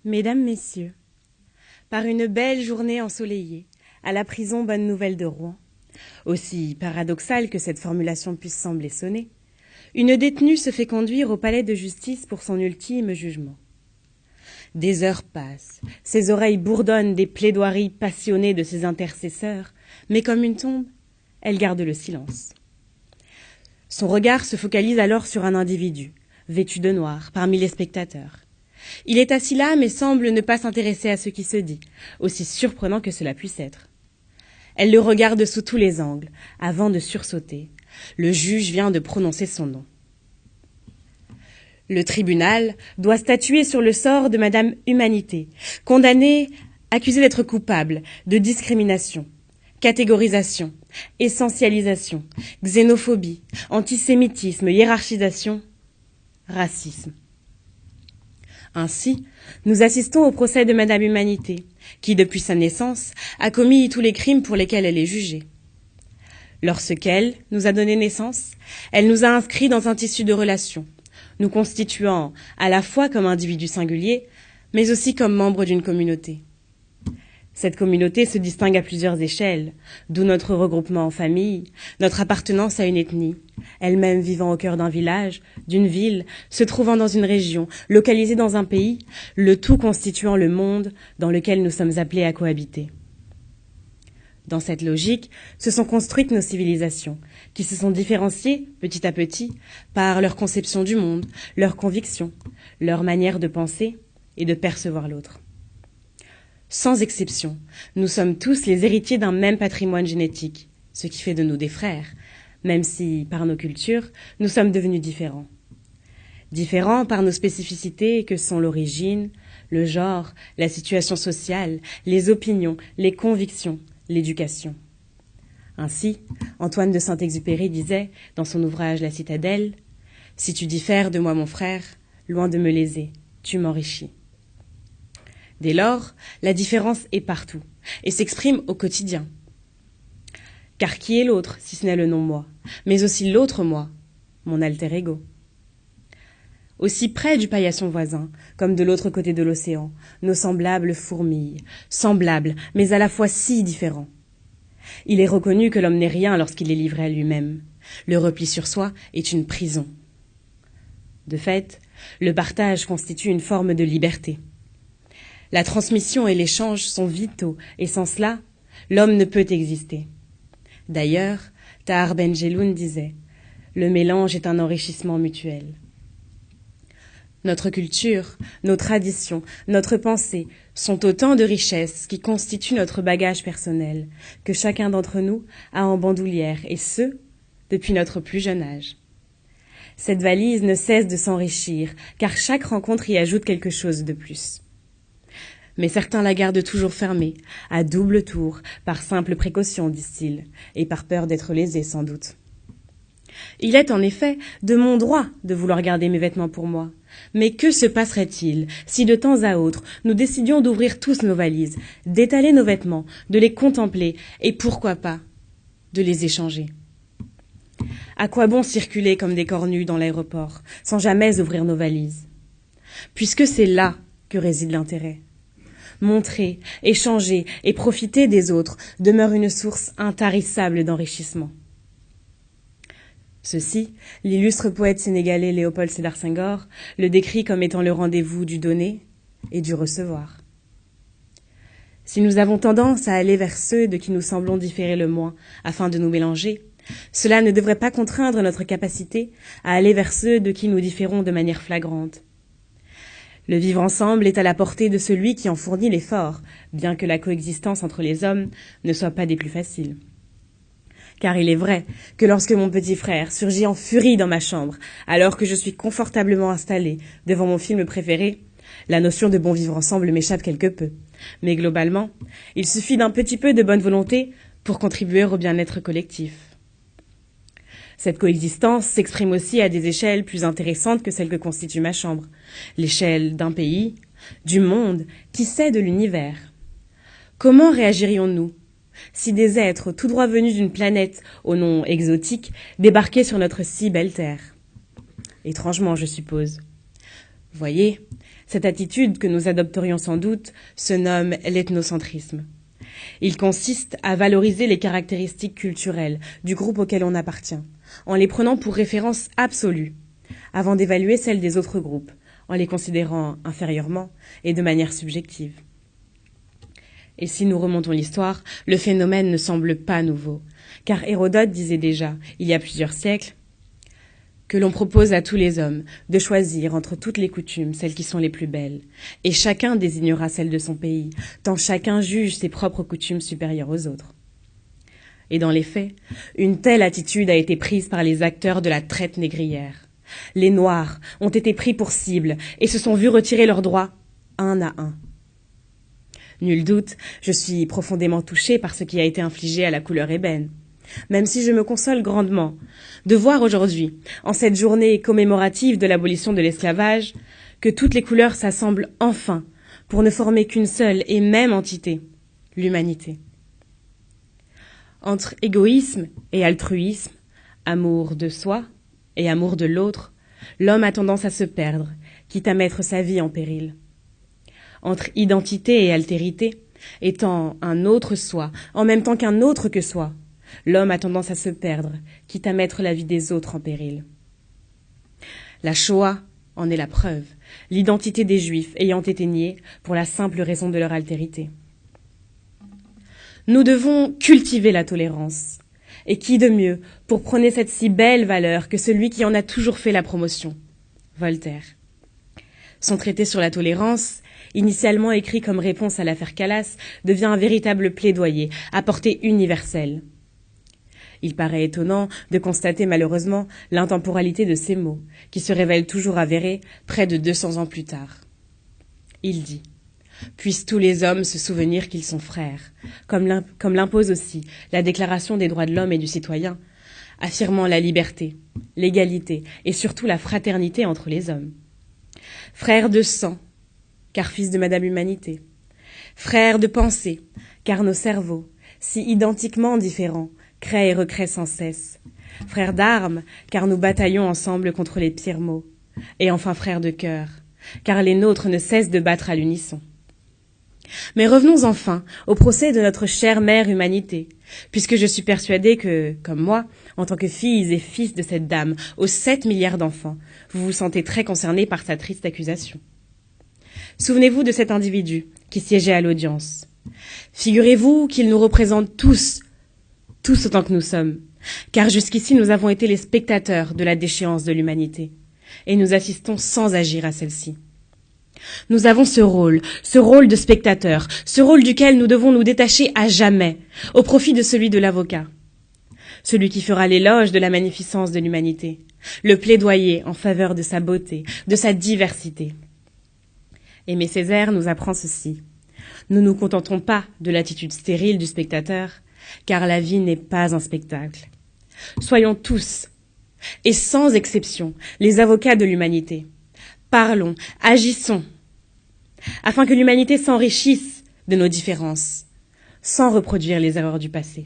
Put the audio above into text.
Mesdames, Messieurs, par une belle journée ensoleillée, à la prison Bonne Nouvelle de Rouen, aussi paradoxal que cette formulation puisse sembler sonner, une détenue se fait conduire au palais de justice pour son ultime jugement. Des heures passent, ses oreilles bourdonnent des plaidoiries passionnées de ses intercesseurs, mais comme une tombe, elle garde le silence. Son regard se focalise alors sur un individu, vêtu de noir, parmi les spectateurs. Il est assis là, mais semble ne pas s'intéresser à ce qui se dit, aussi surprenant que cela puisse être. Elle le regarde sous tous les angles, avant de sursauter. Le juge vient de prononcer son nom. Le tribunal doit statuer sur le sort de Madame Humanité, condamnée, accusée d'être coupable de discrimination, catégorisation, essentialisation, xénophobie, antisémitisme, hiérarchisation, racisme. Ainsi, nous assistons au procès de Madame Humanité, qui, depuis sa naissance, a commis tous les crimes pour lesquels elle est jugée. Lorsqu'elle nous a donné naissance, elle nous a inscrits dans un tissu de relations, nous constituant à la fois comme individus singuliers, mais aussi comme membres d'une communauté. Cette communauté se distingue à plusieurs échelles, d'où notre regroupement en famille, notre appartenance à une ethnie, elle-même vivant au cœur d'un village, d'une ville, se trouvant dans une région, localisée dans un pays, le tout constituant le monde dans lequel nous sommes appelés à cohabiter. Dans cette logique, se sont construites nos civilisations, qui se sont différenciées, petit à petit, par leur conception du monde, leurs convictions, leur manière de penser et de percevoir l'autre. Sans exception, nous sommes tous les héritiers d'un même patrimoine génétique, ce qui fait de nous des frères, même si, par nos cultures, nous sommes devenus différents. Différents par nos spécificités que sont l'origine, le genre, la situation sociale, les opinions, les convictions, l'éducation. Ainsi, Antoine de Saint-Exupéry disait, dans son ouvrage La Citadelle, « Si tu diffères de moi, mon frère, loin de me léser, tu m'enrichis. » Dès lors, la différence est partout et s'exprime au quotidien. Car qui est l'autre, si ce n'est le non-moi, mais aussi l'autre moi, mon alter ego? Aussi près du paillasson voisin, comme de l'autre côté de l'océan, nos semblables fourmillent, semblables, mais à la fois si différents. Il est reconnu que l'homme n'est rien lorsqu'il est livré à lui-même. Le repli sur soi est une prison. De fait, le partage constitue une forme de liberté. La transmission et l'échange sont vitaux, et sans cela, l'homme ne peut exister. D'ailleurs, Tahar Ben Jelloun disait « Le mélange est un enrichissement mutuel ». Notre culture, nos traditions, notre pensée sont autant de richesses qui constituent notre bagage personnel, que chacun d'entre nous a en bandoulière, et ce, depuis notre plus jeune âge. Cette valise ne cesse de s'enrichir, car chaque rencontre y ajoute quelque chose de plus. Mais certains la gardent toujours fermée, à double tour, par simple précaution, disent-ils, et par peur d'être lésés sans doute. Il est en effet de mon droit de vouloir garder mes vêtements pour moi. Mais que se passerait-il si de temps à autre nous décidions d'ouvrir tous nos valises, d'étaler nos vêtements, de les contempler et pourquoi pas de les échanger? À quoi bon circuler comme des cornus dans l'aéroport, sans jamais ouvrir nos valises? Puisque c'est là que réside l'intérêt. Montrer, échanger et profiter des autres demeure une source intarissable d'enrichissement. Ceci, l'illustre poète sénégalais Léopold Sédar Senghor le décrit comme étant le rendez-vous du donner et du recevoir. Si nous avons tendance à aller vers ceux de qui nous semblons différer le moins afin de nous mélanger, cela ne devrait pas contraindre notre capacité à aller vers ceux de qui nous différons de manière flagrante. Le vivre ensemble est à la portée de celui qui en fournit l'effort, bien que la coexistence entre les hommes ne soit pas des plus faciles. Car il est vrai que lorsque mon petit frère surgit en furie dans ma chambre, alors que je suis confortablement installée devant mon film préféré, la notion de bon vivre ensemble m'échappe quelque peu. Mais globalement, il suffit d'un petit peu de bonne volonté pour contribuer au bien-être collectif. Cette coexistence s'exprime aussi à des échelles plus intéressantes que celle que constitue ma chambre. L'échelle d'un pays, du monde, qui sait de l'univers. Comment réagirions-nous si des êtres tout droit venus d'une planète au nom exotique débarquaient sur notre si belle terre? Étrangement, je suppose. Voyez, Cette attitude, que nous adopterions sans doute, se nomme l'ethnocentrisme. Il consiste à valoriser les caractéristiques culturelles du groupe auquel on appartient, en les prenant pour référence absolue, avant d'évaluer celles des autres groupes, en les considérant inférieurement et de manière subjective. Et si nous remontons l'histoire, le phénomène ne semble pas nouveau, car Hérodote disait déjà, il y a plusieurs siècles, que l'on propose à tous les hommes de choisir entre toutes les coutumes celles qui sont les plus belles, et chacun désignera celle de son pays, tant chacun juge ses propres coutumes supérieures aux autres. Et dans les faits, une telle attitude a été prise par les acteurs de la traite négrière. Les Noirs ont été pris pour cible et se sont vus retirer leurs droits un à un. Nul doute, je suis profondément touchée par ce qui a été infligé à la couleur ébène, même si je me console grandement de voir aujourd'hui, en cette journée commémorative de l'abolition de l'esclavage, que toutes les couleurs s'assemblent enfin pour ne former qu'une seule et même entité, l'humanité. Entre égoïsme et altruisme, amour de soi et amour de l'autre, l'homme a tendance à se perdre, quitte à mettre sa vie en péril. Entre identité et altérité, étant un autre soi, en même temps qu'un autre que soi, l'homme a tendance à se perdre, quitte à mettre la vie des autres en péril. La Shoah en est la preuve, l'identité des Juifs ayant été niée pour la simple raison de leur altérité. Nous devons cultiver la tolérance. Et qui de mieux pour prôner cette si belle valeur que celui qui en a toujours fait la promotion, Voltaire. Son traité sur la tolérance, initialement écrit comme réponse à l'affaire Calas, devient un véritable plaidoyer à portée universelle. Il paraît étonnant de constater malheureusement l'intemporalité de ces mots, qui se révèlent toujours avérés près de 200 ans plus tard. Il dit « Puissent tous les hommes se souvenir qu'ils sont frères », comme l'impose aussi la Déclaration des droits de l'homme et du citoyen, affirmant la liberté, l'égalité et surtout la fraternité entre les hommes. Frères de sang, car fils de Madame Humanité. Frères de pensée, car nos cerveaux, si identiquement différents, créent et recréent sans cesse. Frères d'armes, car nous bataillons ensemble contre les pires maux. Et enfin frères de cœur, car les nôtres ne cessent de battre à l'unisson. Mais revenons enfin au procès de notre chère mère Humanité, puisque je suis persuadée que, comme moi, en tant que filles et fils de cette dame aux 7 milliards d'enfants, vous vous sentez très concernés par sa triste accusation. Souvenez-vous de cet individu qui siégeait à l'audience. Figurez-vous qu'il nous représente tous autant que nous sommes, car jusqu'ici nous avons été les spectateurs de la déchéance de l'humanité, et nous assistons sans agir à celle-ci. Nous avons ce rôle de spectateur, ce rôle duquel nous devons nous détacher à jamais, au profit de celui de l'avocat. Celui qui fera l'éloge de la magnificence de l'humanité, le plaidoyer en faveur de sa beauté, de sa diversité. Aimé Césaire nous apprend ceci. Nous ne nous contentons pas de l'attitude stérile du spectateur, car la vie n'est pas un spectacle. Soyons tous, et sans exception, les avocats de l'humanité. Parlons, agissons, afin que l'humanité s'enrichisse de nos différences, sans reproduire les erreurs du passé.